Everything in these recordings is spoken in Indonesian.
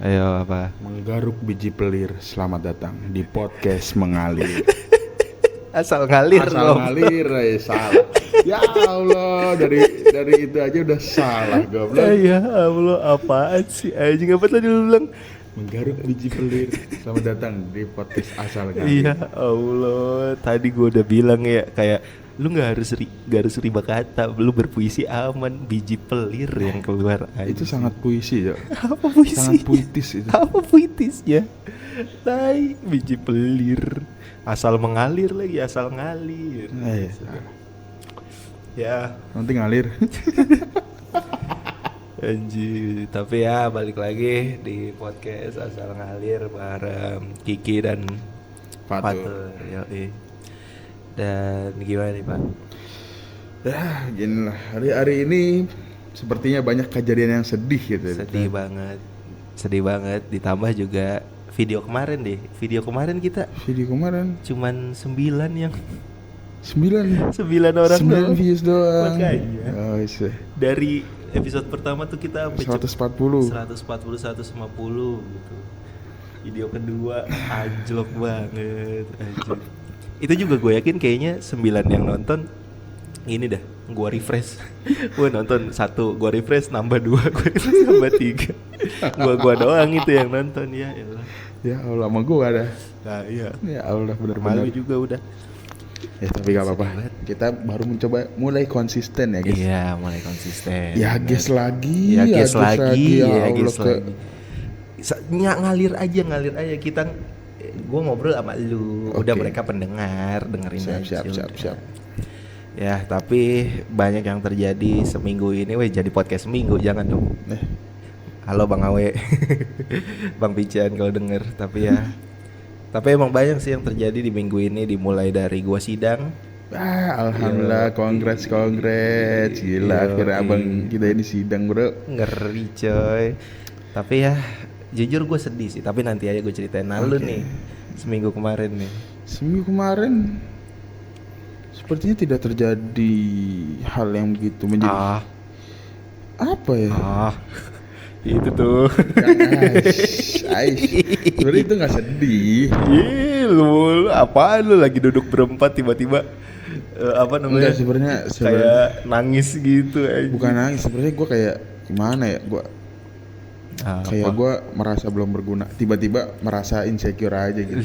Ayo apa? Menggaruk biji pelir. Selamat datang di podcast mengalir. Asal ngalir Asal loh. ngalir, salah. Ya Allah, dari itu aja udah salah goblok. Ya Allah, apaan sih? Anjing apa tadi lu bilang? Menggaruk biji pelir. Selamat datang di podcast asal ngalir. Iya Allah, tadi gua udah bilang ya kayak lu nggak harus riba kata, lu berpuisi aman, biji pelir yang keluar aja. Itu sangat puisi ya. Apa puisi? Sangat puitis itu. Apa puitisnya? Tai, biji pelir. Asal mengalir lagi, asal ngalir. Iya. Ya, Nanti ngalir. anjir, tapi ya balik lagi di podcast asal ngalir bareng Kiki dan Fatur. Yoi. Dan gimana nih Pak? Ya, gini lah. Hari ini sepertinya banyak kejadian yang sedih gitu. Sedih banget. Ditambah juga video kemarin kita Video kemarin cuman 9 yang 9 orang 9 doang. views doang. Makanya. Oh, iya. Dari episode pertama tuh kita sampai 140 150 gitu. Video kedua anjlok banget, anjir. Itu juga gue yakin kayaknya 9 yang nonton ini dah, gue refresh. Gue nonton 1, gue refresh nambah 2, gue refresh nambah 3. Gue doang itu yang nonton ya. Ya Allah, sama gue ada. Nah iya. Ya Allah, Malu benar-benar. juga udah. Ya tapi gak apa-apa. Kita baru mencoba mulai konsisten ya guys. Iya, mulai konsisten. Ya guys lagi. Ya guys lagi. Ya Allah, Ngalir aja kita. Gue ngobrol sama lu. Oke. Udah mereka pendengar, dengerin aja. Siap. Ya, tapi banyak yang terjadi seminggu ini. Weh, jadi podcast seminggu, jangan dong. Halo Bang Awe. Bang Pican kalau denger. Tapi emang banyak sih yang terjadi di minggu ini. Dimulai dari gua sidang. Alhamdulillah, congrats. Gila, akhirnya abang kita ini sidang bro. Ngeri coy. Tapi ya jujur gue sedih sih. Tapi nanti aja gue ceritain. Nah lu nih seminggu kemarin nih. Seminggu kemarin sepertinya tidak terjadi hal yang begitu menjadi apa ya? Itu tuh. Sebenarnya itu nggak sedih. Lu apaan lu lagi duduk berempat tiba-tiba apa namanya? Enggak, sebenarnya kayak nangis gitu aja. Bukan nangis, sebenarnya gue kayak gimana ya? Kayak gue merasa belum berguna. Tiba-tiba merasa insecure aja gitu.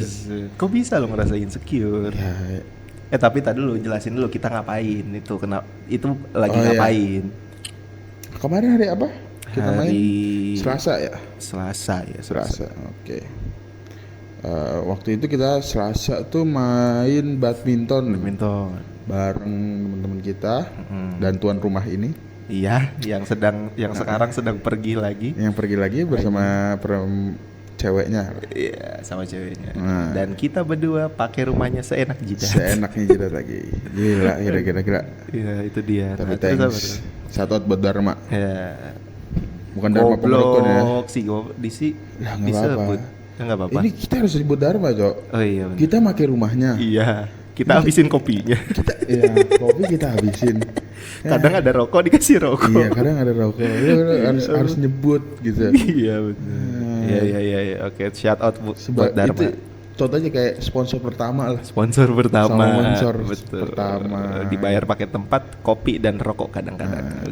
Kok bisa lo ngerasa insecure? Ya, Tapi tadi dulu jelasin dulu kita ngapain itu, itu lagi ngapain? Iya. Kemarin hari apa? Kita main Selasa ya? Selasa. Oke. Waktu itu kita Selasa tuh main badminton bareng teman-teman kita dan tuan rumah ini. Iya, yang sekarang sedang pergi lagi. Yang pergi lagi bersama ceweknya. Iya, sama ceweknya. Dan kita berdua pakai rumahnya seenak jidat. Seenaknya jidat lagi. Gila, kira-kira. Iya, itu dia. Tapi thanks. Shout out buat Dharma. Ya. Bukan Dharma Pengerikun ya. Lah disebut. Enggak apa-apa. Ini kita harus sebut Dharma, Cok. Oh iya bener. Kita pakai rumahnya. Iya. Kita habisin kopinya. Kopi kita habisin. Kadang ada rokok dikasih rokok. Iya, kadang ada rokok. Lu harus nyebut gitu. Iya betul. Iya. Oke, shout out buat Dharma. Itu contoh aja kayak sponsor pertama lah. Sponsor pertama. Betul. Pertama. Dibayar pakai tempat, kopi dan rokok kadang-kadang.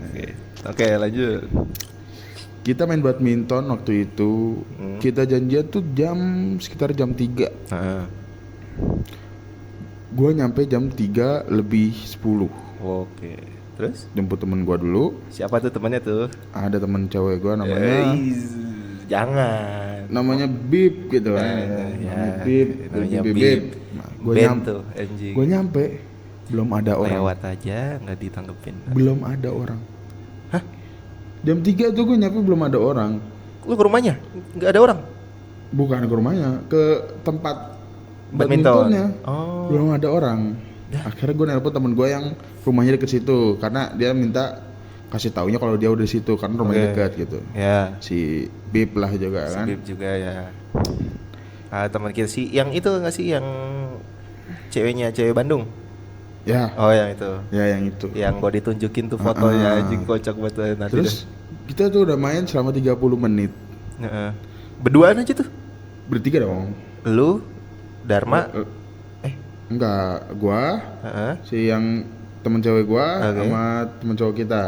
Oke, lanjut. Kita main badminton waktu itu. Kita janjian tuh sekitar jam 3. Gue nyampe jam 3 lebih 10. Oke. Terus? Jemput temen gue dulu. Siapa tuh temannya tuh? Ada temen cewek gue namanya. Jangan. Namanya Bib gitu lah. Namanya Bib. Gue nyampe belum ada orang. Lewat aja nggak ditanggepin. Belum ada orang. Hah? Jam 3 tuh gue nyampe belum ada orang. Lu ke rumahnya? Nggak ada orang? Bukan ke rumahnya, ke tempat badmintonnya. Belum ada orang. Akhirnya gue nelpon temen gue yang rumahnya deket situ, karena dia minta kasih taunya kalau dia udah di situ karena rumahnya dekat gitu. Ya. Si Bib lah juga kan. Si Bib juga ya. Teman kita sih yang itu nggak sih yang cewek Bandung? Ya. Oh yang itu. Ya yang itu. Yang gue ditunjukin tuh fotonya anjing kocak banget. Terus kita tuh udah main selama 30 menit. Berduaan aja tuh. Bertiga dong. Lu, Dharma, Enggak, gua, heeh. si yang temen cewek gua Oke. sama temen cowok kita.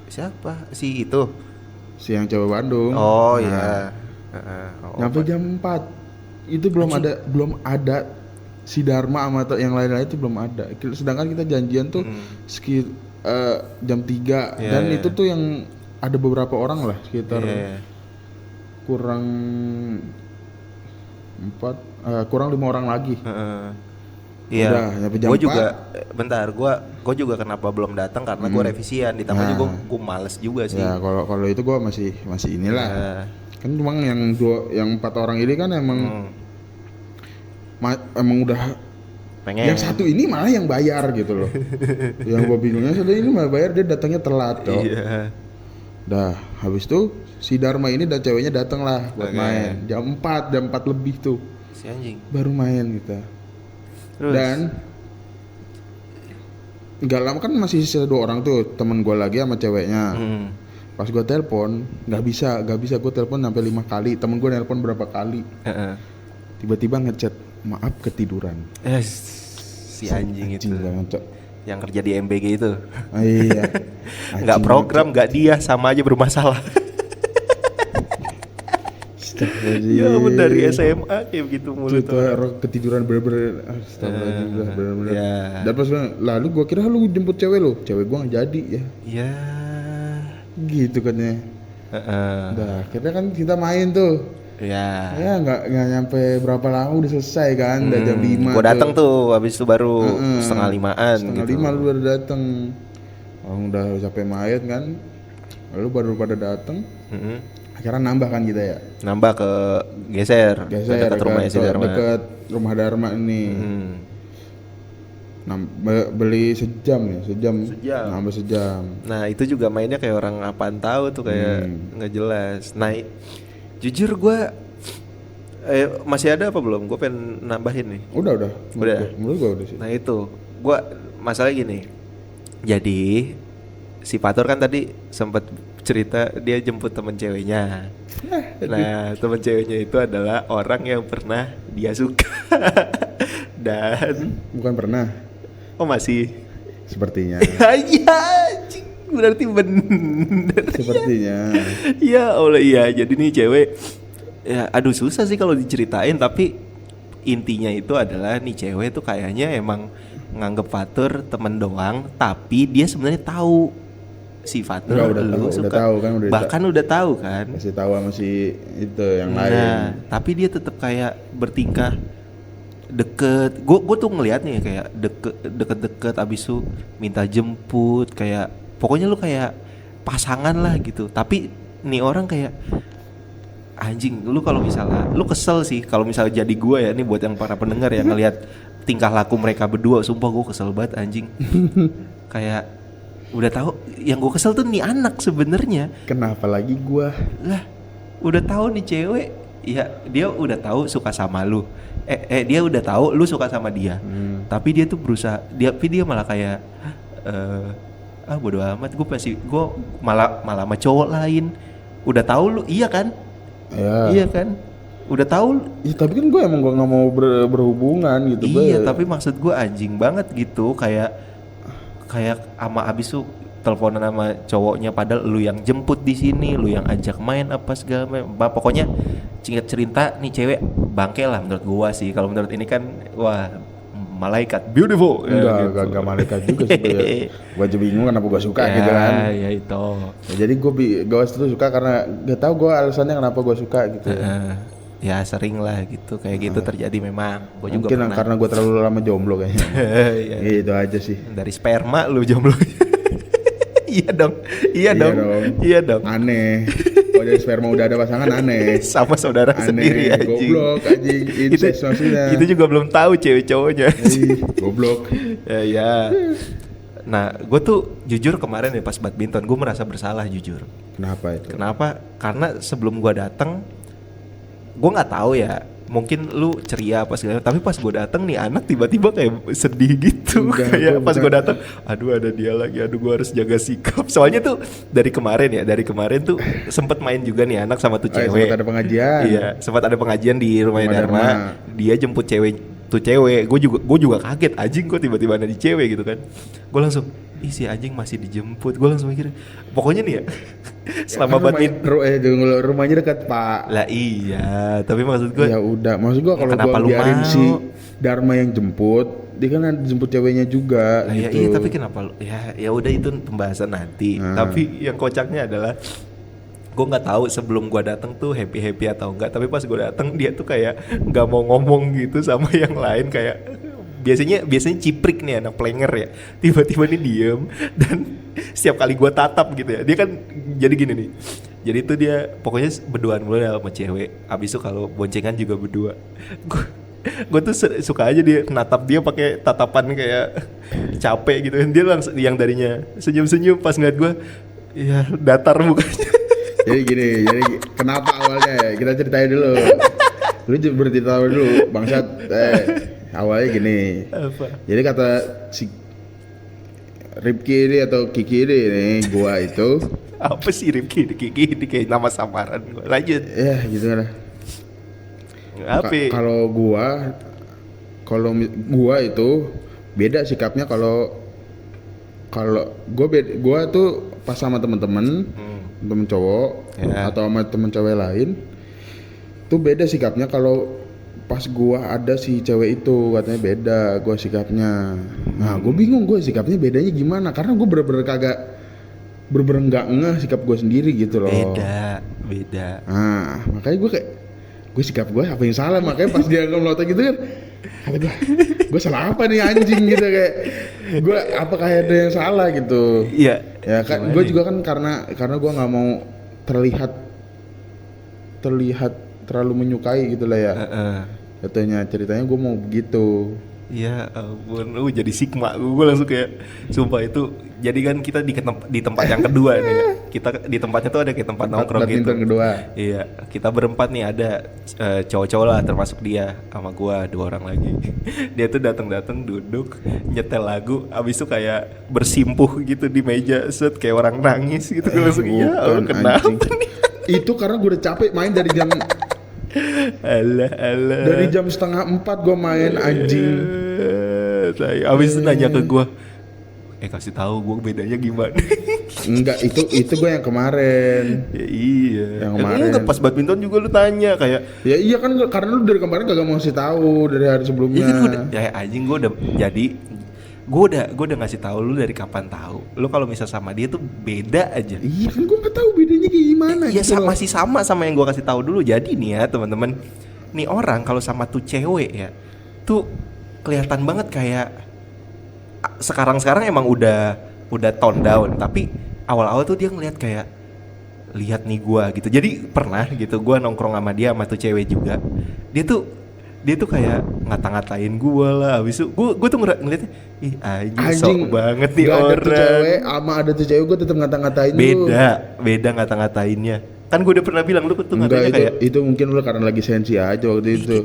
Siapa? Si itu. Si yang cewek Bandung. Oh Nah, iya. Heeh. Oh, nyampe jam 4. Itu belum ada si Dharma sama yang lain-lain itu belum ada. Sedangkan kita janjian tuh jam 3 Iya, dan iya. itu tuh yang ada beberapa orang lah sekitar Iya. kurang 5 orang lagi. Heeh. Udah, Iya. nyampe jam Gue juga 4. bentar, gue juga kenapa belum datang karena gue revisian, ditambah Nah. juga gue males juga sih. Ya kalau itu gua masih inilah. Iya. Kan cuma yang 4 orang ini kan emang emang udah Pengen. yang satu ini malah yang bayar gitu loh. Yang gua bingungnya satu ini malah bayar, dia datangnya telat tuh. Iya. Dah, habis itu si Dharma ini dan ceweknya datang lah buat Oke. main. Jam 4 lebih tuh Si anjing. baru main kita. Terus. Dan nggak lama kan masih sisa 2 orang tuh, temen gua lagi sama ceweknya. Pas gua telepon, nggak bisa gua telepon sampai 5 kali. Temen gua nelpon berapa kali. Heeh. Tiba-tiba ngechat, maaf ketiduran. Si anjing itu. Banget, Cok. Yang kerja di MBG itu. Iya. Nggak Anjing program, nggak dia, sama aja bermasalah. Astagfirullahaladzim. Ya ampun, dari SMA kayak begitu mulu Itu tuh. orang ketiduran bener-bener. Astagfirullahaladzim lah, bener-bener. Ya. Dan pas bilang, lalu gua kira lu jemput cewek lu. Cewek gua nggak jadi ya. Ya. Gitu katanya. Heeh. Udah, akhirnya kan kita main tuh. Ya. Ya nggak nyampe berapa lama udah selesai kan, udah jam 5. Gua datang tuh, habis itu baru setengah 5-an Setengah gitu. 5 lu baru datang. Orang udah capek main kan. Lalu baru pada datang. Mm-mm. Akhirnya nambah kan kita ya. Nambah ke geser dekat rumahnya si Dharma. Dekat rumah Dharma ini. Beli sejam ya, sejam. Nambah sejam. Nah itu juga mainnya kayak orang apaan tahu tuh, kayak nggak jelas. Nah jujur gue masih ada apa belum? Gue pengen nambahin nih. Udah. Udah. Menurut gua udah sih. Nah itu gue masalah gini. Jadi si Fatur kan tadi sempat cerita dia jemput temen ceweknya. Nah temen ceweknya itu adalah orang yang pernah dia suka. Dan Bukan pernah. oh masih. Sepertinya. Iya, anjing, berarti bener. Sepertinya. Ya Allah, iya. Jadi nih cewek, ya aduh susah sih kalau diceritain, tapi intinya itu adalah nih cewek tuh kayaknya emang nganggep Fatur temen doang, tapi dia sebenarnya tahu si Fatur lu suka. Udah tahu kan, bahkan udah tahu kan. kasih tahu sama si itu yang Nah, lain. tapi dia tetap kayak bertingkah deket. Gue tuh ngelihatnya ya kayak deket abis itu minta jemput, kayak pokoknya lu kayak pasangan lah gitu. Tapi nih orang kayak anjing, lu kalau misalnya lu kesel sih kalau misalnya jadi gue ya, nih buat yang para pendengar yang ngelihat tingkah laku mereka berdua, sumpah gue kesel banget anjing. Kayak udah tahu, yang gue kesel tuh nih anak sebenarnya. Kenapa lagi gua? Lah, udah tahu nih cewek, ya dia udah tahu suka sama lu. Dia udah tahu lu suka sama dia. Tapi dia tuh berusaha, tapi dia malah kayak bodo amat, gue malah sama cowok lain. Udah tahu lu, iya kan? Ya. Iya kan? Udah tahu. Ya, tapi kan gue emang gue nggak mau berhubungan gitu. Iya, tapi maksud gue anjing banget gitu, kayak sama abis tuh teleponan sama cowoknya, padahal lu yang jemput di sini, lu yang ajak main apa segala macam. Pokoknya singkat cerita nih cewek bangke lah menurut gua sih. Kalau menurut ini kan wah malaikat, beautiful. Enggak malaikat juga sih. Gue aja bingung kenapa gue suka gitu kan. Ya itu. Ya, jadi gue tuh suka karena gak tahu gue alasannya kenapa gue suka gitu. Ya sering lah gitu, kayak gitu terjadi memang. Gua juga Mungkin pernah. karena gue terlalu lama jomblo kayaknya. Iya. Itu aja sih. Dari sperma lu jomblo. Iya dong. Aneh. Kalau dari sperma udah ada pasangan aneh. Sama saudara sendiri Aneh, anjing. goblok anjing. Incest maksudnya. Itu juga belum tahu cewek cowoknya. Goblok. Ya. Nah, gue tuh jujur kemarin ya pas badminton gue merasa bersalah jujur. Kenapa itu? Kenapa? Karena sebelum gue datang, gue nggak tahu ya mungkin lu ceria apa segala, tapi pas gue datang nih anak tiba-tiba kayak sedih gitu. Enggak, Kayak gua pas bukan. gue datang, aduh ada dia lagi, aduh gue harus jaga sikap. Soalnya tuh dari kemarin tuh sempet main juga nih anak sama tuh Oh, ya, cewek. sempat ada pengajian. Iya, sempat ada pengajian di rumahnya Rumah Dharma. Dharma. Dia jemput cewek. Gue juga kaget, anjing kok tiba-tiba ada di cewek gitu kan. Gue langsung, ih si anjing masih dijemput. Gue langsung mikir, pokoknya nih ya, selama Rumahnya dekat Pak. lah iya, tapi maksud gue Ya udah, maksud gua kalau kenapa gua lu biarin mau? si Dharma yang jemput, dia kan ada jemput ceweknya juga lah ya gitu. iya, tapi kenapa lu ya udah itu pembahasan nanti. Tapi yang kocaknya adalah gue nggak tahu sebelum gue datang tuh happy atau enggak, tapi pas gue datang dia tuh kayak nggak mau ngomong gitu sama yang lain. Kayak biasanya ciprik nih anak plenger ya, tiba-tiba nih diem. Dan setiap kali gue tatap gitu ya, dia kan jadi gini nih, jadi tuh dia pokoknya berduaan mulu ya sama cewek. Abis itu kalau boncengan juga berdua. Gue tuh suka aja dia natap dia pakai tatapan kayak capek gitu. Dia langsung yang darinya senyum-senyum, pas ngeliat gue ya datar mukanya. Jadi gini, kenapa awalnya? Kita ceritain dulu. Lu bercerita dulu, bangsat. Awalnya gini. Apa? Jadi kata si Ripki ini atau Kiki ini nih, gua itu. Apa sih Ripki, Kiki ini kayak nama samaran gue. Lanjut. Ya gitu kan. Apa? Kalau gua itu beda sikapnya kalau gua tuh pas sama temen-temen cowok Ya. atau sama temen cewek lain tuh beda sikapnya. Kalau pas gua ada si cewek itu katanya beda gua sikapnya. Nah gua bingung gua sikapnya bedanya gimana, karena gua bener-bener nggak ngeh sikap gua sendiri gitu loh. Beda. Nah makanya gue sikap gue apa yang salah, makanya pas dia ngelotok gitu kan kata gue salah apa nih anjing gitu, kayak gue apakah ada yang salah gitu. Iya. Ya kan gue juga kan karena gue nggak mau terlihat terlalu menyukai gitu lah ya. Katanya ceritanya gue mau begitu. Iya ampun, jadi Sigma. Gue langsung kayak sumpah itu. Jadi kan kita di tempat yang kedua nih ya. Kita di tempatnya tuh ada kayak tempat nongkrong gitu. Badminton kedua. Iya, kita berempat nih, ada cowok-cowok lah termasuk dia sama gua, 2 orang lagi. Dia tuh datang duduk nyetel lagu, abis itu kayak bersimpuh gitu di meja, set kayak orang nangis gitu. Gue langsung ya Allah, Bukan, kenapa anjing. nih? Itu karena gue udah capek main dari jam Alah. 3:30 gue main anjing. Abis itu nanya ke gua, kasih tahu gua bedanya gimana? Enggak, itu gue yang kemarin. Ya, iya. Yang kemarin. Enggak, pas badminton juga lu tanya kayak. Ya iya kan, karena lu dari kemarin kagak mau kasih tahu dari hari sebelumnya. Iya kan anjing gua udah jadi. Gue udah ngasih tahu lu dari kapan tahu. Lu kalau misal sama dia tuh beda aja. Iya kan gue nggak tahu bedanya kayak gimana. Iya gitu loh. masih sama yang gue kasih tahu dulu. Jadi nih ya teman-teman, nih orang kalau sama tuh cewek ya, tuh kelihatan banget kayak sekarang emang udah tone down. Tapi awal-awal tuh dia ngeliat kayak, lihat nih gue gitu. Jadi pernah gitu gue nongkrong sama dia sama tuh cewek juga. Dia tuh kayak ngata-ngatain gue lah. Habis itu gue tuh ngeliatnya, ih anjing sok banget nih gak orang. ada tuh cewek, ama ada tuh cewek gue tetap ngata-ngatain lu. Beda ngata-ngatainnya. Kan gue udah pernah bilang lu tuh Enggak, ngatanya kayak itu mungkin lu karena lagi sensi aja waktu itu.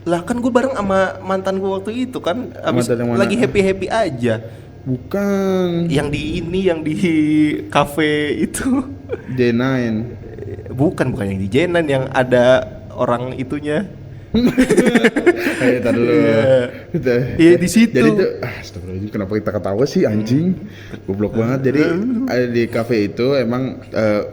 lah kan gue bareng sama mantan gue waktu itu kan, abis Mantan yang mana? lagi happy aja. Bukan. Yang di cafe itu. J9. Bukan yang di Jenan, yang ada orang itunya. Ayo tar dulu. Iya di situ. Jadi tuh, astagfirullahaladzim, kenapa kita ketawa sih anjing? Goblok banget. Jadi ada di cafe itu emang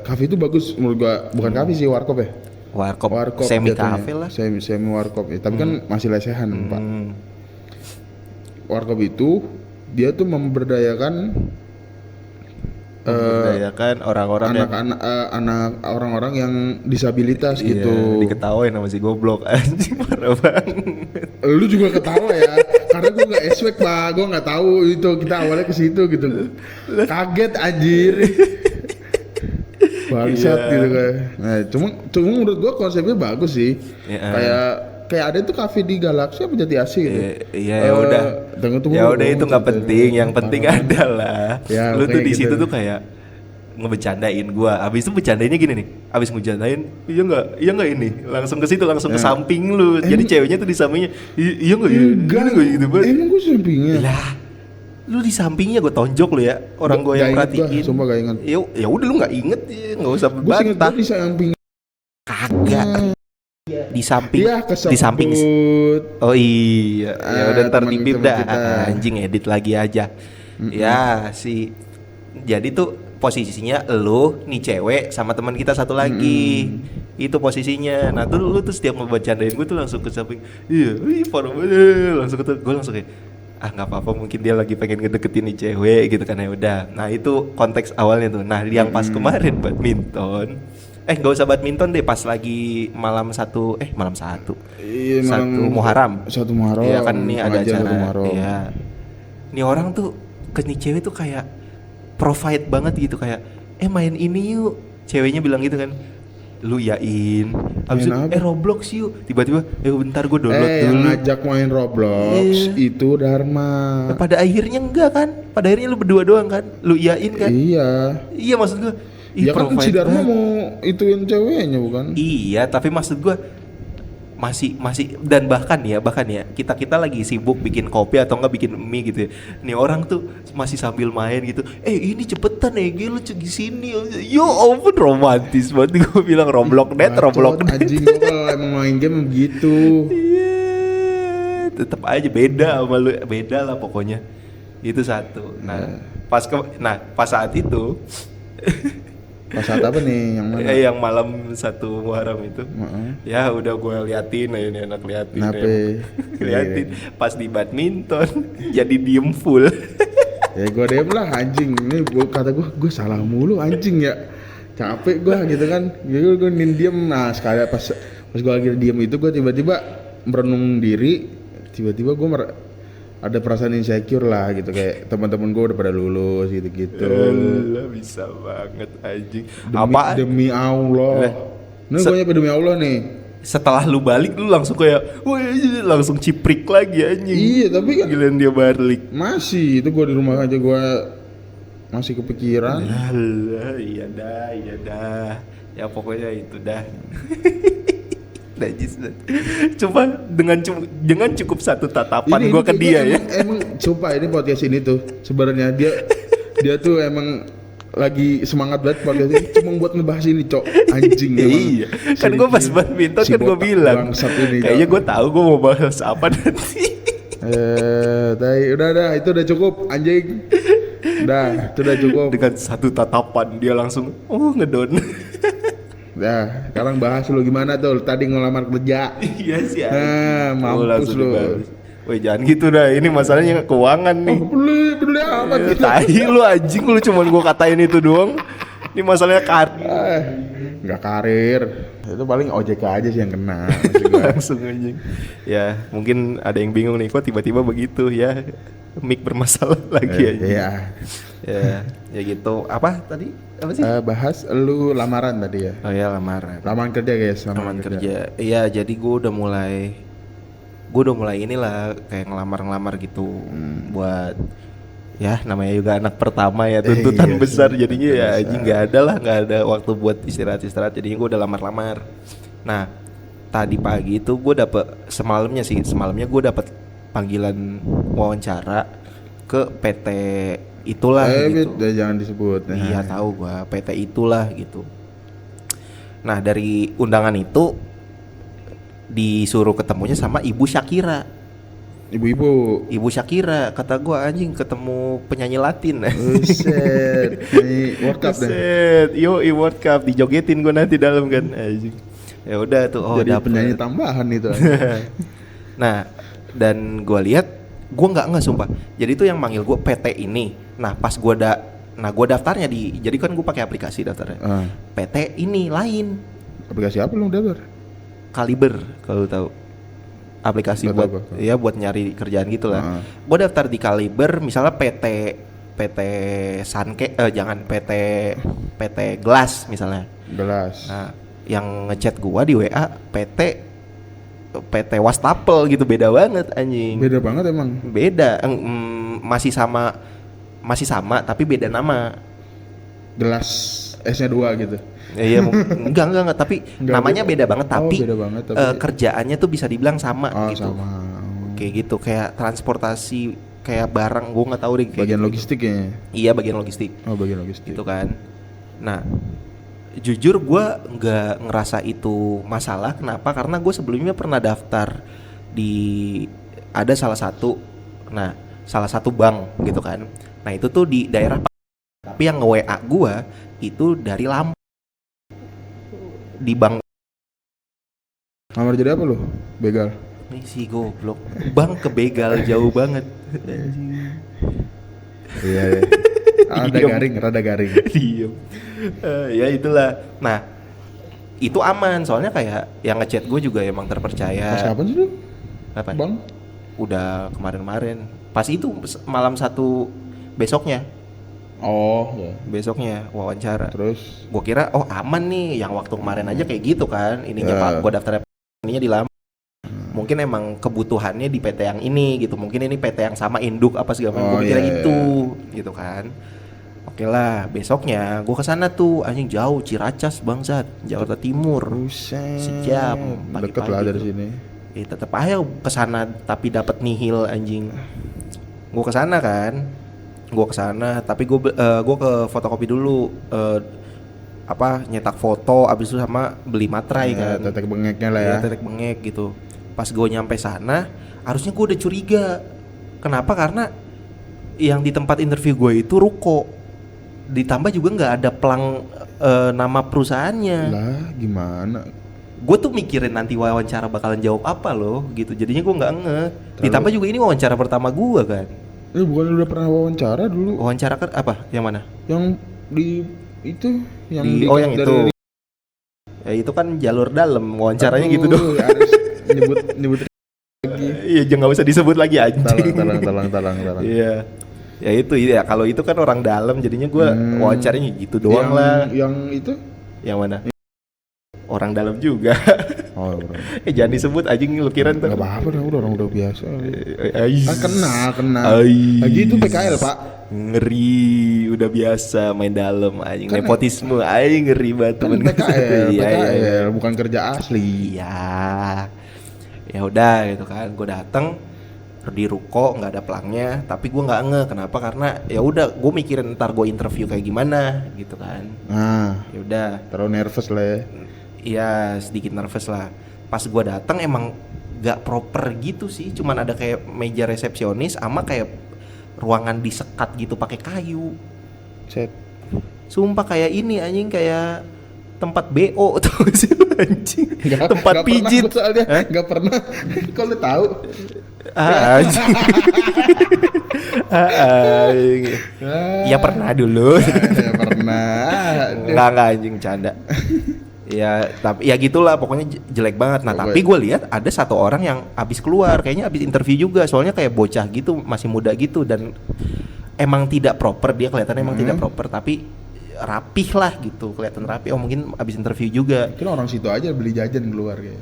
cafe itu bagus menurut gua, bukan cafe sih, warkop ya. Warkop semi cafe lah. Semi warkop ya. Tapi kan masih lesehan, Pak. Warkop itu dia tuh memberdayakan orang-orang anak orang-orang yang disabilitas iya, gitu. diketawain sama si goblok anjing, parah banget. Lu juga ketawa ya, karena gue nggak expect Pak, gue nggak tahu itu kita awalnya ke situ gitu, kaget anjir, bangsat gitu kan. Nah, cuma menurut gue konsepnya bagus sih, kayak ada tuh kafe di Galaxy apa Jati Asih gitu. Iya ya udah itu nggak penting, yang penting adalah lu tuh di situ tuh kayak ngebecandain gua. Abis itu bercandainnya gini nih. Abis ngebecandain, iya enggak ini. Langsung ke situ, langsung ke samping lu. Jadi ceweknya tuh di sampingnya. Iya enggak ya? Enggak gitu banget. Emang gue sampingnya. Lah, lu di sampingnya gue tonjok lu ya. Orang gue yang Gak inget perhatiin. gua, sumpah gak inget. Ya udah lu nggak inget ya, nggak usah Gue inget berbantah. gue di samping. Kagak. Di samping. Iya Di samping. kesebut. Oh iya, ya udah ntar teman dibip teman dah. kita. Anjing edit lagi aja. Ya jadi tuh posisinya lu nih cewek sama teman kita satu lagi. Itu posisinya. Nah tuh lu tuh setiap ngebacandain gue tuh langsung ke samping. Iya, parah banget. Langsung ke gue langsung kayak nggak apa-apa, mungkin dia lagi pengen ngedeketin nih cewek gitu kan, ya udah. Nah itu konteks awalnya tuh. Nah yang pas kemarin badminton, nggak usah badminton deh, pas lagi malam satu Iya, satu Muharram. Satu Muharram. Iya kan ini ada pengajian satu acara. Muharram. Iya. Ini orang tuh ke nih cewek tuh kayak provide banget gitu, kayak main ini yuk. Ceweknya bilang gitu kan. Lu yain. Habis Main itu apa? Roblox yuk. Tiba-tiba bentar gue download Yang dulu. ngajak main Roblox itu Dharma. Nah, pada akhirnya enggak kan? Pada akhirnya lu berdua doang kan? Lu iyain kan? Iya. Iya maksud gua. Ya kan si provide Dharma banget. mau ituin ceweknya bukan? Iya, tapi maksud gua masih dan bahkan ya kita lagi sibuk bikin kopi atau enggak bikin mie gitu ya. Nih orang tuh masih sambil main gitu. Ini cepetan lu di sini. Yo ampun, romantis banget. Gua bilang Roblox net. Anjing gua kalau emang main game begitu. Iya, tetap aja beda sama lu, beda lah pokoknya. Itu satu. Nah, pas saat itu Pas saat apa nih yang mana? yang malam satu Muharram itu. Ya udah gue liatin aja nih, anak liatin. Kenapa? Liatin pas di badminton jadi diem full. Ya gue diem lah anjing. Ini kata gue salah mulu anjing ya. Capek gue gitu kan. Gue diem. Nah sekali pas gue lagi diem itu gue tiba-tiba merenung diri. Tiba-tiba gue ada perasaan insecure lah gitu, kayak teman-teman gue udah pada lulus gitu-gitu. Lah bisa banget anjing. Apaan? Demi Allah. Nih gue nyampe demi Allah nih. Setelah lu balik lu langsung kayak wah, langsung ciprik lagi anjing. Iya tapi kan Giliran dia balik. masih itu gue di rumah aja gue masih kepikiran. Alah, iya dah. Ya pokoknya itu dah. Najis. Cuma dengan cukup satu tatapan Ini gua ke dia ya. Emang sumpah ini podcast ini tuh sebenarnya dia tuh emang lagi semangat banget podcast ini cuma buat ngebahas ini cok anjing emang. Iya. Kan gua pas badminton Si kan gua botak bilang. bangsat ini, Kayaknya Cok. gua tahu gua mau bahas apa nanti. Udah itu udah cukup anjing. Itu udah cukup. Dengan satu tatapan dia langsung ngedon. Dah, sekarang bahas lu gimana tuh tadi ngelamar kerja. Iya sih. Mampus lu. Woi jangan gitu dah. Ini masalahnya keuangan nih. Peduli amat gitu. Tai lu anjing, lu cuman gua katain itu doang. Ini masalahnya Nggak karir. Itu paling OJK aja sih yang kena. maksud gua. langsung anjing. Ya, mungkin ada yang bingung nih kok tiba-tiba begitu ya. Mic bermasalah lagi aja. Iya. Ya gitu. Apa tadi? Apa sih? Bahas lu lamaran tadi ya. Oh ya, lamaran. Lamaran kerja guys, Lamaran kerja. Iya, jadi gue udah mulai inilah kayak ngelamar gitu buat ya namanya juga anak pertama ya, tuntutan Iya, besar sih, jadinya ya besar. anjing nggak ada waktu buat istirahat jadinya gue udah lamar. Nah tadi pagi itu gue semalamnya gue dapet panggilan wawancara ke PT itulah gitu. Jangan disebut. Iya tahu gue PT itulah gitu. Nah dari undangan itu disuruh ketemunya sama Ibu Shakira. Ibu Shakira, kata gua anjing ketemu penyanyi Latin. Buset, ini World Cup deh. Buset, World Cup dijogetin gua nanti dalam kan anjing. Ya udah tuh Jadi dapet. penyanyi tambahan itu. Nah, dan gua lihat gua enggak sumpah. Jadi tuh yang manggil gua PT ini. Nah, pas gua daftarnya jadi kan gua pakai aplikasi daftarnya. PT ini lain. Aplikasi apa lu daftar? Kaliber kalau tahu. Aplikasi Gak buat tahu. ya buat nyari kerjaan gitu lah. Gue daftar di Kaliber, misalnya PT Sanke, jangan PT Gelas misalnya. Gelas. Nah, yang ngechat gua di WA PT Wastafel gitu, beda banget anjing. Beda banget emang. Beda, masih sama tapi beda nama. gelas esnya 2 gitu. Iya, enggak, tapi Enggak, namanya beda banget, tapi, beda banget, tapi kerjaannya tuh bisa dibilang sama gitu. sama. Kayak gitu, kayak transportasi, kayak barang, gue nggak tahu deh. Kayak Bagian gitu. logistik kayaknya. Iya, bagian logistik. Oh, bagian logistik. Gitu kan. Nah, jujur gue nggak ngerasa itu masalah. Kenapa? Karena gue sebelumnya pernah daftar di ada salah satu bank gitu kan. Nah itu tuh di daerah, tapi yang nge-WA gue itu dari Lampung, di bank. Ngamar jadi apa lu? Begal. Ini si goblok, bank ke begal jauh banget. Iya. Rada garing. Diem. Ya itulah. Nah itu aman, soalnya kayak yang ngechat gue juga emang terpercaya. Pas kapan sih lu? Apa? Bang? Udah kemarin-kemarin. Pas itu malam satu besoknya. Oh, ya. Besoknya wawancara. Terus Gue kira aman nih, yang waktu kemarin aja kayak gitu kan. Ininya Ya. Pak, gue daftar ininya di Lampung. Mungkin emang kebutuhannya di PT yang ini gitu. Mungkin ini PT yang sama induk apa segala macam. Oh, Gue mikirnya iya, gitu, gitu kan. Oke lah, besoknya gue kesana tuh, anjing jauh, Ciracas bangsat, Jakarta Timur. buset. Sejam, Deket pagi-pagi lah dari tuh. sini. Tetep aja kesana tapi dapat nihil anjing. Gue kesana kan, tapi gue ke fotokopi dulu, nyetak foto, abis itu sama beli materai Ya, kan. tetek bengeknya lah ya. Tetek bengek gitu. Pas gue nyampe sana, harusnya gue udah curiga. Kenapa? Karena yang di tempat interview gue itu ruko. Ditambah juga nggak ada pelang nama perusahaannya. Lah, gimana? Gue tuh mikirin nanti wawancara bakalan jawab apa loh gitu. Jadinya gue nggak Ditambah juga ini wawancara pertama gue kan. Lu bukan udah pernah wawancara dulu? Wawancara kan apa? Yang mana? Yang di itu yang yang itu. Ya itu kan jalur dalam wawancaranya gitu dong. Harus nyebut lagi. Iya, jangan nggak usah disebut lagi anjing. Talang. Iya. Ya itu ya, kalau itu kan orang dalam, jadinya gue wawancaranya gitu doang lah. Yang itu? Yang mana? Orang dalam juga. Oh, Jangan disebut anjing, lu kira ntar. Enggak apa-apa dah, orang udah biasa. Kenal. Ai. Lagi itu PKL, Pak. Ngeri, udah biasa main dalam anjing, Kan- nepotisme anjing, ngeri banget Kan temen. PKL, Iya. bukan kerja asli. Iya. Ya udah gitu kan, gue datang di ruko nggak ada pelangnya, tapi gue nggak kenapa, karena ya udah gue mikirin ntar gue interview kayak gimana gitu kan. Nah, Ya udah, terlalu nervous lah ya. iya sedikit nervous lah. Pas gue datang emang nggak proper gitu sih, cuman ada kayak meja resepsionis sama kayak ruangan disekat gitu pakai kayu. Set. Sumpah kayak ini anjing, kayak tempat BO tuh sih anjing. Tempat Nggak pijit. pernah, soalnya nggak pernah. Kok lu tahu? Anjing. Ya pernah dulu. Ya pernah. Enggak anjing, canda. Ya tapi ya gitulah, pokoknya jelek banget. Nah tapi gue lihat ada satu orang yang abis keluar, kayaknya abis interview juga, soalnya kayak bocah gitu, masih muda gitu, dan emang tidak proper, dia kelihatan emang tidak proper, tapi rapih lah gitu, kelihatan rapi. Mungkin abis interview juga. Mungkin orang situ aja beli jajan keluar kayak.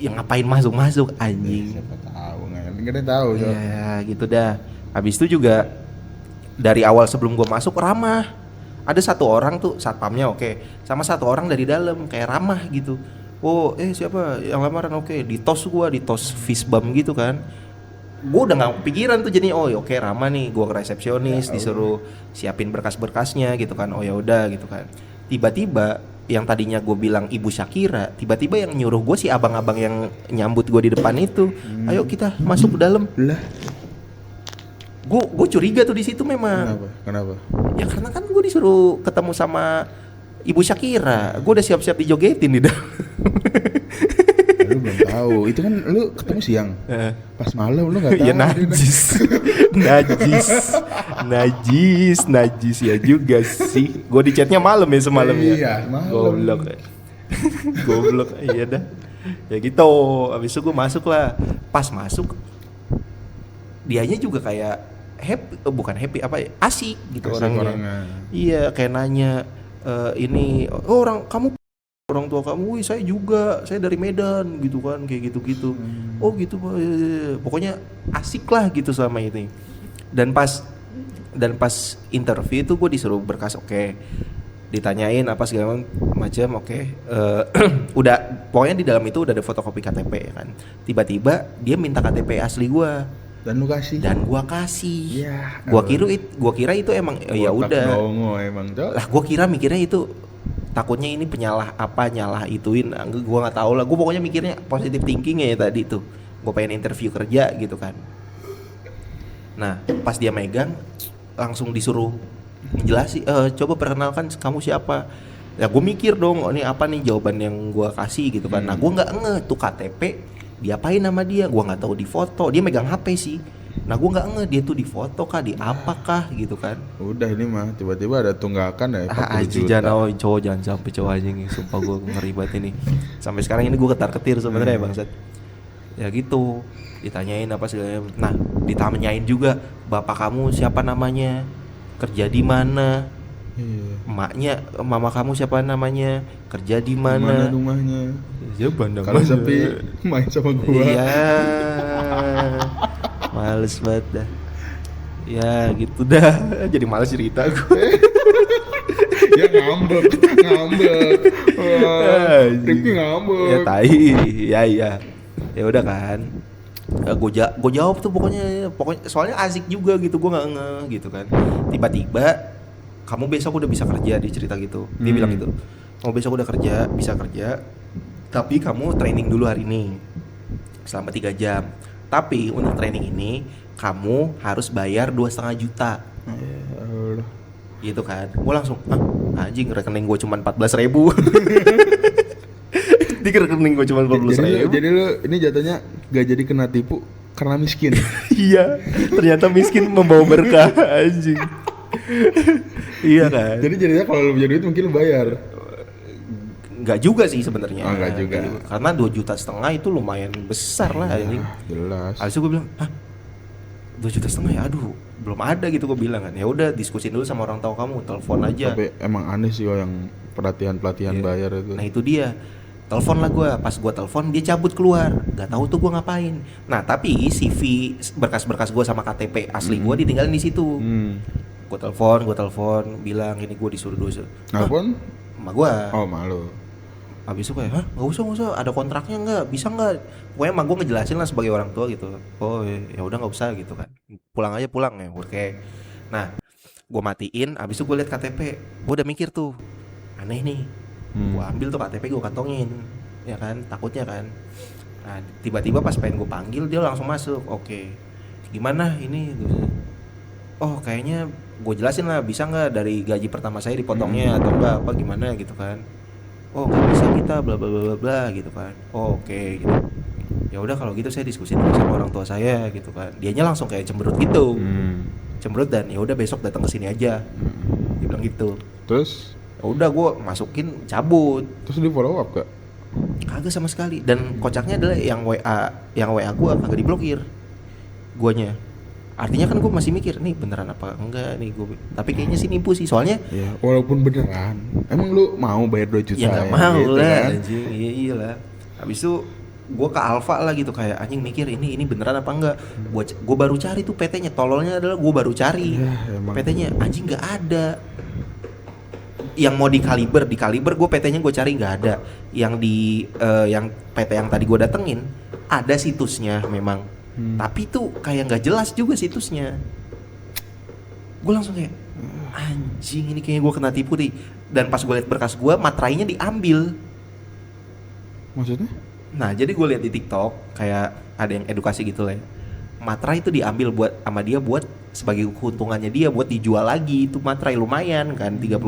Yang ngapain masuk anjing. Siapa tahu, nggak ada tahu. Ya gitu dah. Habis itu juga dari awal sebelum gue masuk ramah. Ada satu orang tuh satpamnya oke, sama satu orang dari dalam kayak ramah gitu. Siapa yang lamaran, oke. Di tos fishbum gitu kan. Gue udah nggak kepikiran tuh, jadi oke ramah nih. Gue ke resepsionis, disuruh siapin berkas-berkasnya gitu kan. Ya udah gitu kan. Tiba-tiba yang tadinya gue bilang Ibu Syakira, tiba-tiba yang nyuruh gue si abang-abang yang nyambut gue di depan itu. Ayo kita masuk ke dalam. Lah, gue curiga tuh di situ memang. Kenapa? Ya karena kan gue disuruh ketemu sama Ibu Syakira, gue udah siap-siap dijogetin di dalam. Lu belum tahu. Itu kan lu ketemu siang. Pas malam lu nggak tahu. Ya najis ya juga sih. Gue di chatnya malam ya semalam ya. Iya, malam. Goblok. Iya dah. Ya gitu. Abis itu gue masuk lah. Pas masuk, dianya juga kayak bukan happy, asik gitu orangnya. Iya, kayak nanya orang tua kamu, wih saya juga, saya dari Medan gitu kan, kayak gitu-gitu. Oh gitu Pak. Pokoknya asik lah gitu sama ini. Dan pas interview itu gue disuruh berkas, oke. ditanyain apa segala macam, oke. Udah pokoknya di dalam itu udah ada fotokopi KTP ya kan. Tiba-tiba dia minta KTP asli gua Dan lu kasih. dan gua kasih. Ya, Gua kira itu emang ya Otak udah. dongo emang, Cok. Lah gua kira mikirnya itu takutnya ini nyalah ituin, gua nggak tahu lah. Gua pokoknya mikirnya positive thinking ya tadi tuh. Gua pengen interview kerja gitu kan. Nah, pas dia megang langsung disuruh jelasin, coba perkenalkan kamu siapa. Ya gue mikir dong, oh, ini apa nih jawaban yang gue kasih gitu kan. Nah gue nggak nge tuh KTP diapain nama dia, gue nggak tahu di foto. Dia megang HP sih. Nah gue nggak nge dia tuh di foto kah, di apakah gitu kan. Udah ini mah tiba-tiba ada tunggakan ya 40 Aji juta. jangan cowok, jangan sampai cowok aja nih, sumpah gue ngeri banget ini. Sampai sekarang ini gue ketar-ketir sebenarnya bangsat. Ya gitu, ditanyain apa segala. Nah ditanyain juga, bapak kamu siapa namanya, kerja di mana, Iya. mama kamu siapa namanya, kerja di Mana mana. rumahnya? Ya bandang Kalau sepi main sama gua. Iya. Males banget dah. Ya gitu dah. Jadi males cerita gue. Ya ngambek. Wah, Rifki ngambek. Ya tai. Ya. Ya udah kan. Gue jawab tuh pokoknya soalnya asik juga gitu, gue nggak nge gitu kan. Tiba-tiba kamu besok udah bisa kerja, dia cerita gitu. Dia bilang gitu. Kamu besok udah bisa kerja. Tapi kamu training dulu hari ini selama 3 jam. Tapi untuk training ini kamu harus bayar 2,5 juta. Ya Allah. Gitu kan. Gue langsung anjing, rekening gue cuma 14.000. Di rekening gue cuma 14.000. Jadi lu ini jatuhnya gak jadi kena tipu karena miskin. Iya, ternyata miskin membawa berkah anjing. Iya kan. Jadi jadinya kalau lu punya duit mungkin lu bayar. Enggak juga sih sebenarnya. Oh, enggak juga. Karena 2,5 juta itu lumayan besar lah anjing. Jelas. Habis itu gue bilang, 2,5 juta ya, aduh belum ada gitu gue bilang kan. Ya udah diskusin dulu sama orang tua kamu, telepon aja. Tapi emang aneh sih yang pelatihan bayar itu. Nah itu dia, telepon lah gue. Pas gue telepon dia cabut keluar, nggak tahu tuh gue ngapain. Nah tapi CV berkas-berkas gue sama KTP asli gue ditinggalin di situ. Gue telepon bilang ini gue disuruh Telepon? sama gue. Oh malu. Habis itu kayak, nggak usah, ada kontraknya nggak, bisa nggak? Pokoknya emang gue ngejelasin lah sebagai orang tua gitu. Oh ya udah nggak usah gitu kan, pulang ya oke. Nah gue matiin, habis itu gue liat KTP, gue udah mikir tuh aneh nih. Gue ambil tuh KTP, gue kantongin, ya kan, takutnya kan. Nah tiba-tiba pas pengen gue panggil dia langsung masuk. Oke, gimana ini? Oh kayaknya gue jelasin lah, bisa nggak dari gaji pertama saya dipotongnya atau enggak apa gimana gitu kan. Oh nggak bisa kita bla bla bla bla gitu kan. Oh, oke gitu. Ya udah kalau gitu saya diskusi dulu sama orang tua saya gitu kan. Dianya langsung kayak cemberut gitu. Cemberut dan ya udah besok datang ke sini aja. Dia bilang gitu. Terus? Ya udah gue masukin, cabut. Terus di follow up gak? Kagak sama sekali. Dan kocaknya adalah yang WA gue kagak diblokir guanya. Artinya kan gue masih mikir nih beneran apa enggak nih gue. Tapi kayaknya sih nipu sih, soalnya Ya walaupun beneran. Emang lu mau bayar 2 juta? ya nggak mau gitu lah kan? anjing. Iya lah. Habis itu gue ke Alfa lah gitu, kayak anjing mikir ini beneran apa enggak. Gue baru cari tuh PT-nya, tololnya adalah gue baru cari emang. PT-nya, anjing nggak ada. Yang mau di kaliber gue PT-nya gue cari nggak ada. Yang di yang PT yang tadi gue datengin ada situsnya memang. Tapi tuh kayak nggak jelas juga situsnya. Gue langsung kayak anjing, ini kayaknya gue kena tipu nih. Dan pas gue liat berkas gue, materainya diambil. Maksudnya? Nah jadi gue liat di TikTok kayak ada yang edukasi gitu lah ya. Materai itu diambil sama dia buat sebagai keuntungannya dia buat dijual lagi. Itu materai lumayan kan, 30.000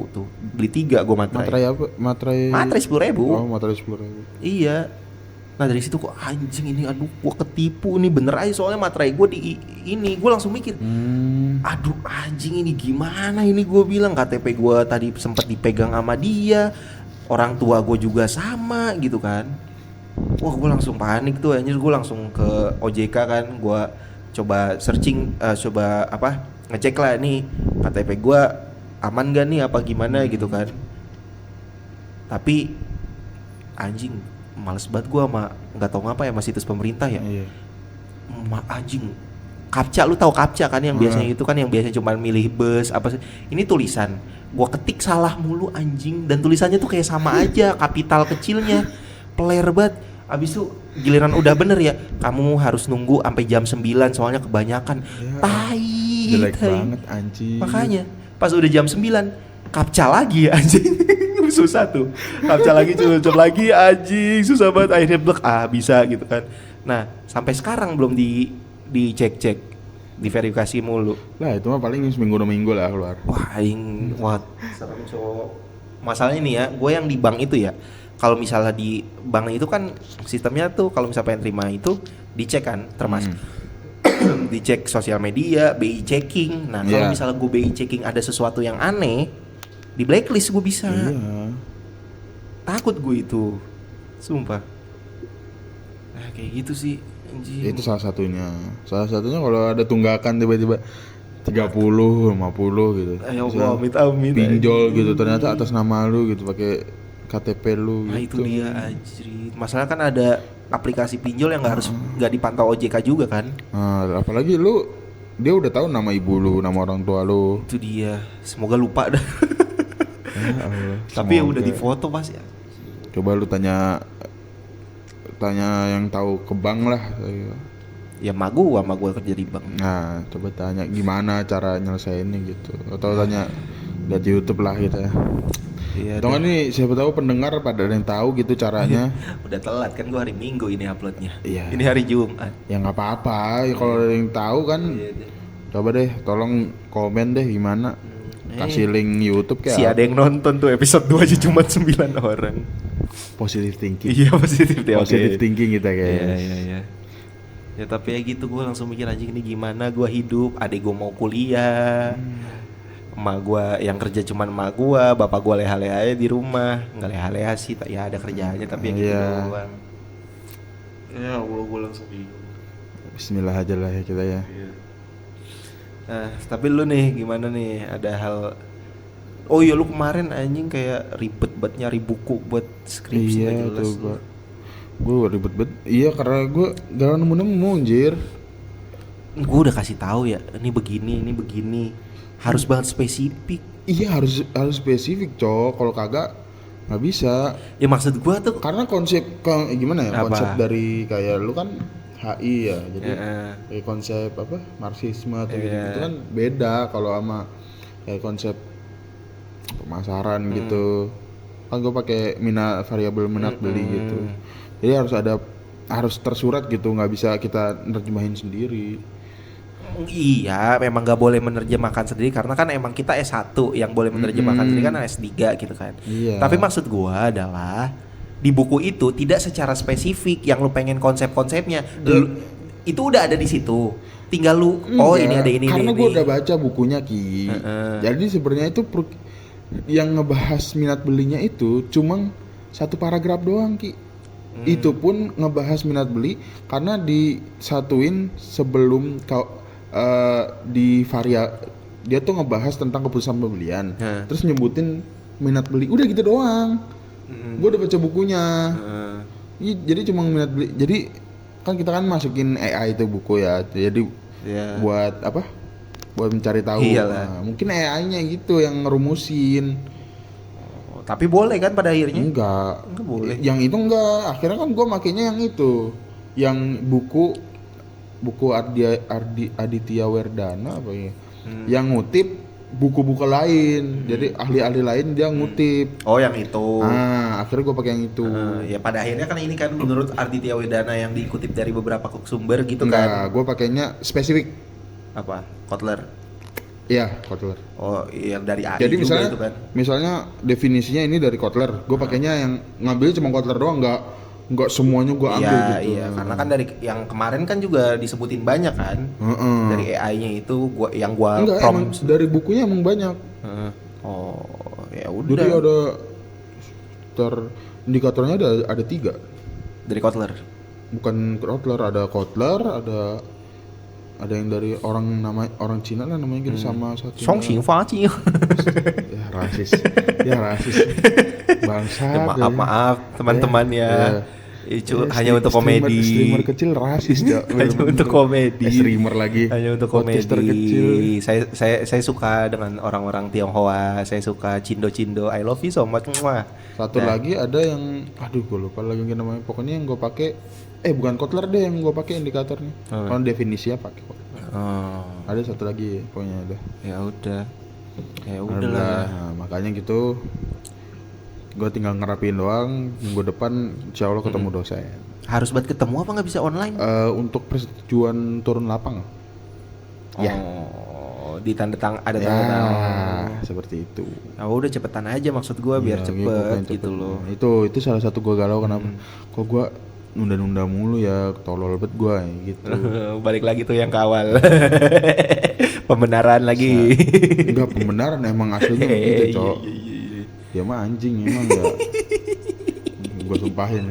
tuh. Beli 3 gue materai. Materai apa? Materai 10.000. Oh, materai 10.000. Iya. Nah dari situ kok anjing ini, aduh gue ketipu nih bener aja, soalnya materai gue ini gue langsung mikir, aduh anjing ini gimana ini, gue bilang KTP gue tadi sempat dipegang sama dia, orang tua gue juga sama gitu kan. Wah gue langsung panik tuh anjir, gue langsung ke OJK kan, gue coba searching, ngecek lah nih KTP gue aman gak nih apa gimana gitu kan. Tapi anjing males banget gue sama nggak tahu ngapa ya, masih situs pemerintah ya. Iya. Anjing Captcha, lu tahu Captcha kan yang biasanya itu kan yang biasanya cuma milih bus apa sih. Ini tulisan. Gua ketik salah mulu anjing dan tulisannya tuh kayak sama aja, kapital kecilnya. Peler banget. Abis itu giliran udah bener ya, kamu harus nunggu sampai jam 9 soalnya kebanyakan. Tai. Jelek tai. banget anjing. Makanya pas udah jam 9 Captcha lagi anjing. Susah tuh. Captcha lagi, coba lagi anjing, susah banget. Akhirnya blek, bisa gitu kan. Nah, sampai sekarang belum dicek-cek, diverifikasi mulu. Lah itu mah paling seminggu 2 minggu lah keluar. Wah, serem cowok. Masalahnya nih ya, gue yang di bank itu ya, kalau misalnya di bank itu kan sistemnya tuh kalau misalnya pengen terima itu dicek kan, termasuk dicek sosial media, BI checking. Nah, kalau misalnya gue BI checking ada sesuatu yang aneh, di blacklist gue bisa. Iya. Takut gue itu, sumpah. Nah, kayak gitu sih. Anjing. Itu salah satunya. Salah satunya kalau ada tunggakan tiba-tiba 30, 50 gitu. Ya Allah, amit-amit. Pinjol gitu, ternyata atas nama lu gitu, pakai KTP lu Nah gitu. itu dia anjir. Masalah kan ada aplikasi pinjol yang nggak dipantau OJK juga kan. Nah, apalagi dia udah tahu nama ibu lu, nama orang tua lu. Itu dia. Semoga lupa dah. Ya Allah. Tapi ya udah Semoga. difoto pasti. Coba lu tanya yang tahu ke bank lah. Ya mak gua kerja di bank. Nah, coba tanya gimana cara nyelesainnya gitu. Atau tanya lihat YouTube lah gitu ya. Iya. Atau nggak nih, siapa tahu pendengar pada ada yang tahu gitu caranya. Udah telat kan gua hari Minggu ini uploadnya. Iya. Ini hari Jumat. Ya nggak apa-apa. Ya, kalau ada yang tahu kan, coba deh, tolong komen deh gimana. Kasih link YouTube kayak. Si ada yang nonton tuh episode 2 aja cuma 9 orang. Positive thinking. Iya positif deh. Positive thinking kita kayak. Iya. Ya tapi ya gitu gue langsung mikir anjing ini gimana gue hidup, adik gue mau kuliah, emak gue yang kerja cuman emak gue, bapak gue leha-leha aja di rumah, nggak leha-leha sih, ya ada kerjaannya tapi ya gitu doang. Ya Allah gue langsung bingung. Bismillah aja lah ya kita ya. Nah tapi lu nih gimana nih, ada hal? Oh iya lu kemarin anjing kayak ribet banget nyari buku buat skripsi. Iya tuh gue ribet banget. Iya karena gue gak nemu anjir. Gue udah kasih tahu ya, ini begini, harus banget spesifik. Iya harus spesifik cok, kalau kagak nggak bisa. Ya maksud gue tuh karena gimana ya, apa? konsep dari kayak lu kan HI ya, jadi kayak konsep apa marxisme atau gitu kan beda kalau sama kayak konsep pemasaran gitu. Kan gue pakai variabel minat beli gitu. Jadi harus tersurat gitu, nggak bisa kita nerjemahin sendiri. Iya, memang nggak boleh menerjemahkan sendiri karena kan emang kita S1 yang boleh menerjemahkan sendiri kan S3 gitu kan. Iya. Tapi maksud gua adalah di buku itu tidak secara spesifik yang lu pengen konsep-konsepnya. Itu udah ada di situ. Tinggal lu ini ada ini. Karena gua udah baca bukunya Ki. Jadi sebenarnya itu yang ngebahas minat belinya itu cuma satu paragraf doang Ki. Itu pun ngebahas minat beli karena disatuin sebelum dia tuh ngebahas tentang keputusan pembelian, terus nyebutin minat beli, udah gitu doang. Gue udah baca bukunya. Jadi cuma minat beli. Jadi kan kita kan masukin AI itu buku ya, jadi buat apa? Buat mencari tahu. Nah, mungkin AI-nya gitu yang ngerumusin. Tapi boleh kan pada akhirnya? Enggak boleh. Yang itu enggak. Akhirnya kan gue makainya yang itu, yang buku Aditya Werdana apa ya? Yang ngutip buku-buku lain. Jadi ahli-ahli lain dia ngutip. Oh yang itu. Nah akhirnya gue pakai yang itu. Ya pada akhirnya kan ini kan menurut Aditya Werdana yang dikutip dari beberapa sumber gitu enggak, kan? Gue pakainya spesifik. Apa? Kotler. Iya, Kotler. Oh, yang dari AI jadi juga itu kan. Misalnya definisinya ini dari Kotler. Gue pakainya yang ngambil cuma Kotler doang, enggak semuanya gue ambil gitu. Iya, karena kan dari yang kemarin kan juga disebutin banyak kan. Dari AI-nya itu yang gua enggak, emang dari bukunya emang banyak. Oh, ya udah. Jadi ada indikatornya ada 3. Dari Kotler. Bukan Kotler, ada Kotler, ada yang dari orang Cina lah namanya gitu, sama satu Songxingfaji. rasis bangsa. Maaf teman-teman ya. Itu hanya untuk komedi. Streamer kecil rasis, Cok. Hanya untuk komedi. Streamer lagi. Hanya untuk komedi. Podcaster kecil. Saya suka dengan orang-orang Tionghoa. Saya suka Cindo. I love you so much. Mwah. Satu lagi ada yang, aduh gue lupa lagi namanya. Pokoknya yang gue pakai, bukan Kotler deh yang gue pakai indikatornya. Kalau definisinya pakai kok. Ada satu lagi pokoknya ada. Ya udah lah. Nah, makanya gitu. Gue tinggal ngerapin doang. Minggu depan insya Allah ketemu dosen. Harus buat ketemu apa nggak bisa online? Untuk persetujuan turun lapang. Ya. Di tanda tangan ada tanda tangan. Seperti itu. Nah, udah cepetan aja maksud gue biar cepet gitu loh. Itu salah satu gue galau kenapa? Kok gue nunda-nunda mulu ya, tolol bet gue gitu. Balik lagi tuh yang ke awal. Pembenaran lagi. Enggak pembenaran emang aslinya begitu, Cok. Ya mah anjing emang enggak. Gue sumpahin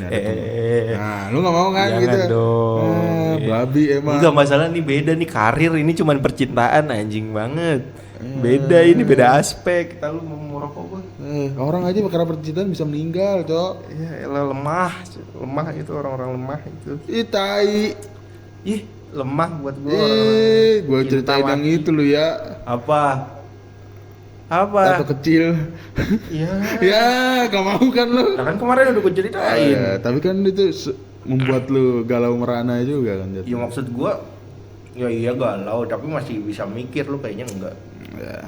ya. Nah, lu gak mau kan gitu? Dong. Babi emang. Enggak masalah nih, beda nih karir, ini cuman percintaan anjing banget. Beda ini beda aspek. Kita lu mau rokok gua. Orang aja karena percintaan bisa meninggal, Cok. Ya elah, lemah itu orang-orang lemah itu. Tai. Lemah buat gua. Gua ceritain yang itu lu ya. Apa? Tato kecil. Iya. Ya, gak mau kan lu. Nah kan kemarin udah gue ceritain. Tapi kan itu membuat lu galau merana juga kan. Ya maksud gua, ya iya galau, tapi masih bisa mikir. Lu kayaknya enggak. Ya.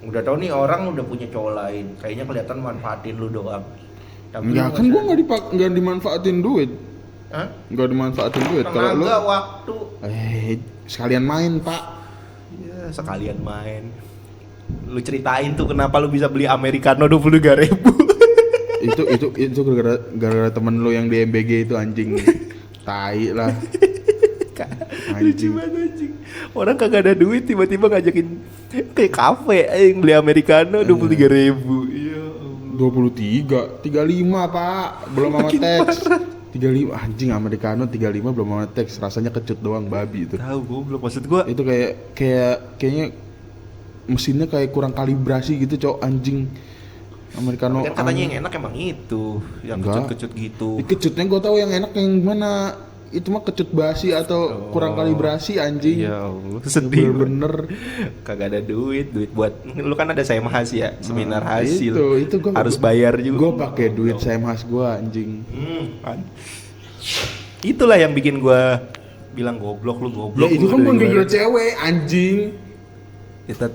Udah tahu nih orang udah punya cowok lain, kayaknya kelihatan manfaatin lu doang. Tapi Enggak kan gua enggak dimanfaatin duit. Hah? Enggak dimanfaatin duit. Kalau lu waktu. Sekalian main, Pak. Ya, sekalian main. Lu ceritain tuh kenapa lu bisa beli americano 23.000. itu gara-gara temen lu yang di MBG itu anjing. Tai lah. Lucu banget anjing. Orang kagak ada duit tiba-tiba ngajakin kayak kafe yang beli americano 23.000. Iya. 23, 35, Pak. Belum sama teks. 35 anjing americano 35 belum sama teks. Rasanya kecut doang babi itu. Tahu goblok maksud gua. Itu kayaknya mesinnya kayak kurang kalibrasi gitu, Cok, anjing. Americano kan katanya yang enak emang itu, yang kecut-kecut gitu. Kecutnya gue tahu yang enak yang gimana. Itu mah kecut basi atau kurang kalibrasi anjing. Ya Allah, sedih bener. Kagak ada duit buat lu kan ada saya mahas ya, seminar hasil. Itu gua harus bayar juga. Gue pakai duit saya mahas gue anjing. Itulah yang bikin gue bilang goblok. Ya itu kan manggil cewek anjing. Kita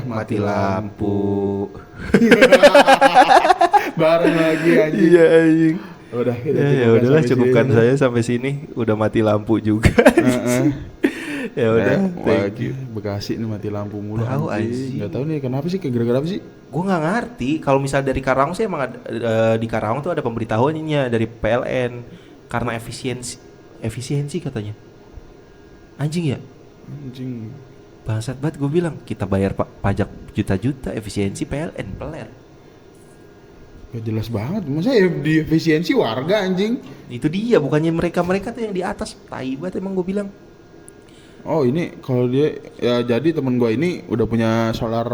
mati lampu. Bareng lagi anjing. Iya anjing. Udah udahlah cukupkan saya sampai sini. Udah mati lampu juga. Ya udah. Bekasi nih mati lampu mulu. Tahu anjing. Enggak tahu nih kenapa sih, gara-gara apa sih? Gue nggak ngerti. Kalau misal dari Karawang sih emang di Karawang tuh ada pemberitahuannya dari PLN karena efisiensi katanya. Anjing ya? Anjing. Bangsat banget gue bilang, kita bayar pajak juta-juta, efisiensi PLN peler. Ya jelas banget, masa di efisiensi warga anjing. Itu dia, bukannya mereka tuh yang di atas. Tai banget emang gue bilang. Oh ini kalau dia ya, jadi temen gue ini udah punya solar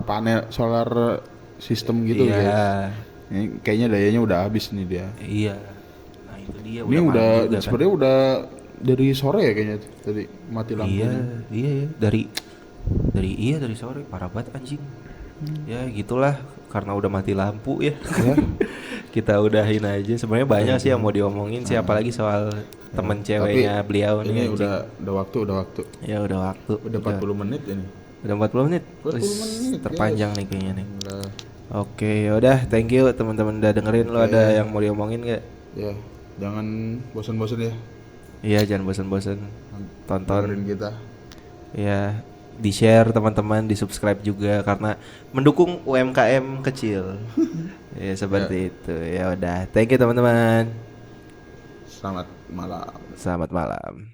system gitu guys. Ini kayaknya dayanya udah habis nih dia. Iya. Nah itu dia. Ini udah sebenarnya udah dari sore ya kayaknya tadi mati lampunya. Iya dari sore, parah banget anjing. Ya gitulah, karena udah mati lampu ya. Kita udahin aja. Sebenarnya banyak sih yang mau diomongin sih, apalagi soal temen ceweknya beliau nih. Ini udah waktu. Ya udah waktu. Udah 40 menit ini. Udah 40 menit. Terpanjang nih kayaknya nih. Oke, yaudah, thank you teman-teman udah dengerin. Lo ada yang mau diomongin gak? Ya, jangan bosan-bosan ya. Iya, jangan bosan-bosan. Tonton kita. Ya, di-share teman-teman, di-subscribe juga karena mendukung UMKM kecil. Ya seperti itu. Ya udah, thank you teman-teman. Selamat malam. Selamat malam.